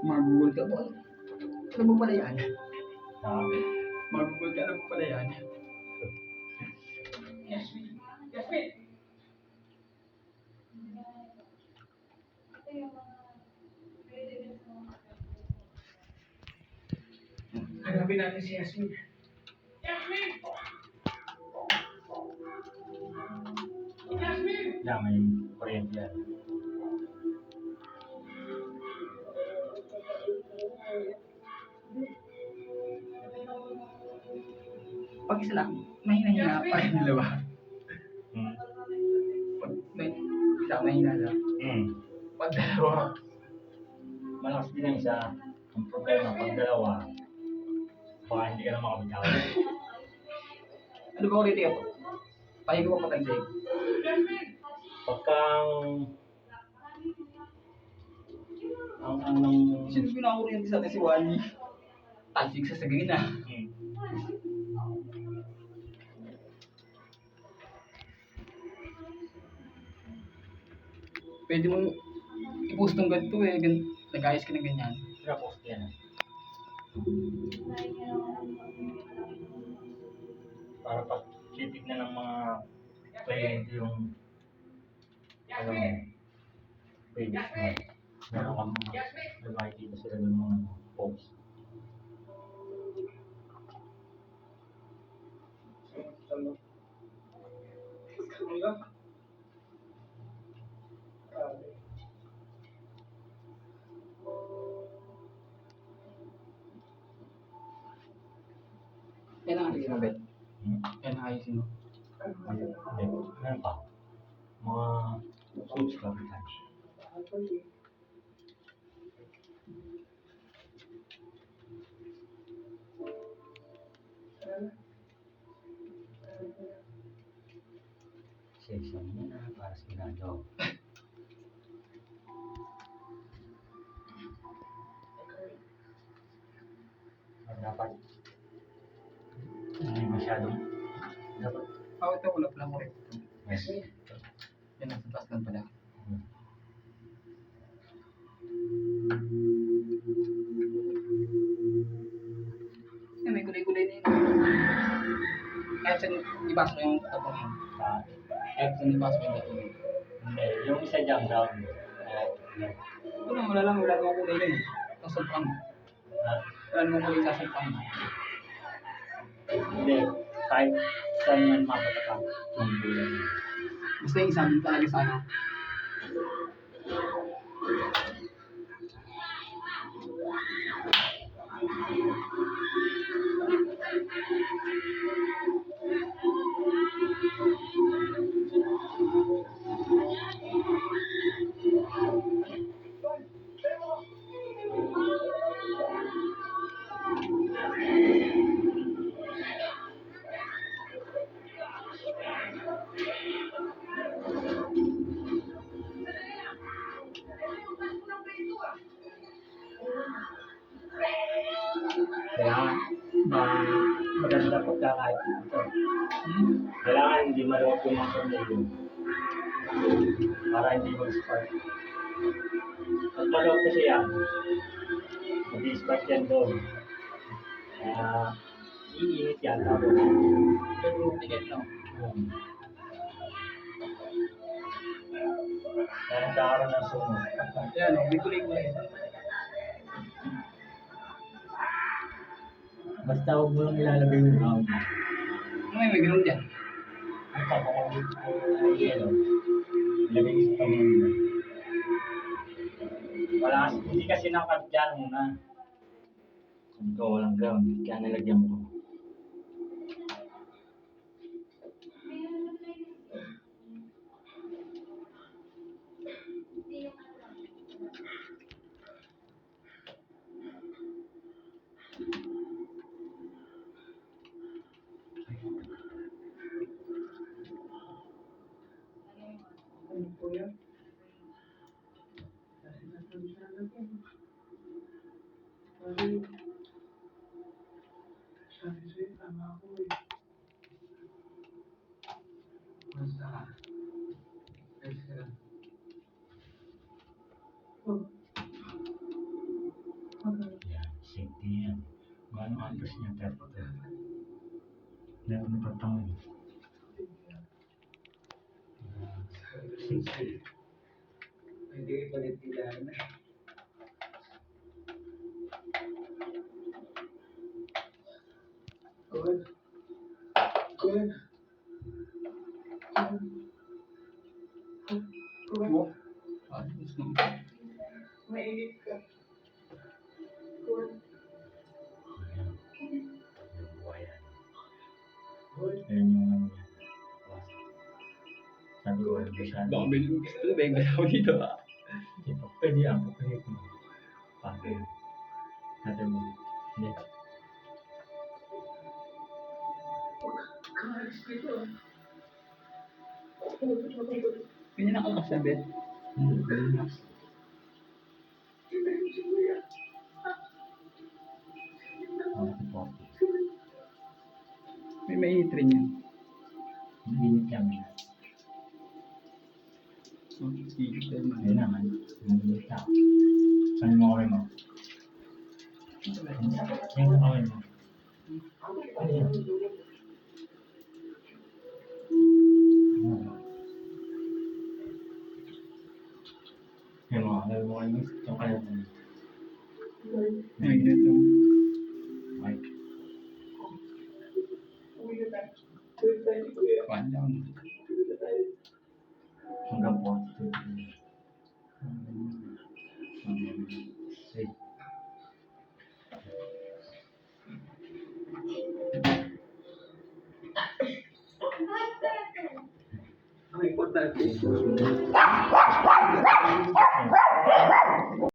Magugol ka ba? Ano mo pala yan? Ha? Magugol ka, ano mo pala yan? Yasmin! Yasmin! Hanapin natin si Yasmin. Yasmin! Yasmin! Yan, may kuryente yan. Pag isa lang, mahina-hina pa yung dalawa. Pag may isa, mahina lang. Pag dalawa, Malakas din ang isa. Ang problema, pag dalawa, baka hindi ka na makabitaw. ano ba ulit ako? Pahinga ko patagsig. Pagka ang Sino pinakuryente sa atin si Wally? Talsig sa sagay na. Pwede mo i-post ng ganito eh. Nag-ayos ka ng ganyan. post yan. Para pag titignan ng mga client yung ano, pages mo. Meron kang makikita sila ng mga posts. Yan ang ayusin mo, Bet. Yan ang ayusin mo. Hindi. Meron pa. Mga suits ka. Session mo na para sa ginagawa. Dapat hindi masyadong dapat Ito ulap lang ulit. yes. Yan ang taas lang pala. Yan, may gulay-gulay na yun. Kahit saan ibas mo yung tapong yun. Kahit saan ibas mo yung tapong yun. Hindi, yung isa dyan down. Wala lang, wala kang kulay lang eh. Sasalpang mo. Wala namang kulay sasalpang mo. Hindi, kahit saan yan mapatakan. Basta yung isang talaga sana. Kailangan maganda pagkakait ito. Kailangan hindi maluwag yung mga tornilyo para hindi mag-spark. At maluwag kasi yan, mag-spark yan doon. Kaya iinit yan tapos Yung ticket no. kaya nagkakaroon ng sumo. Yan, may kulay-kulay. Basta huwag mo lang ilalagay yung round. Ano may ganun dyan? Ang kapakabit ko na yelo, ilagay sa tamang nila. Wala, hindi kasi nakakabit dyan muna. Ito, walang ground, kaya nilagyan ko. kasi niya pero ito. Meron na pagtangon. Hindi ipalit nila na. Good. Good. Good. Mo? Ayos no. Mainit ka. Good. Yung buhayan. Good. Ayun yung ano niya. Sabi ko, bisan. Baka may gusto ba yung galaw dito ah. Hindi pa pwede yan. Pwede ko. Paano yun? Sabi mo. Hindi. Ganyan ako kasabi. May mainit rin yan. Mainit lang yan. Sige, Ayun naman. Mainit lang. Saan mo kawin mo? Yung kawin mo. Ano yan? Yung mga kawin mo kayo. Yung kawin mo. Mainit to. Okay. One down. Hanggang 42. Sige. Ang importante.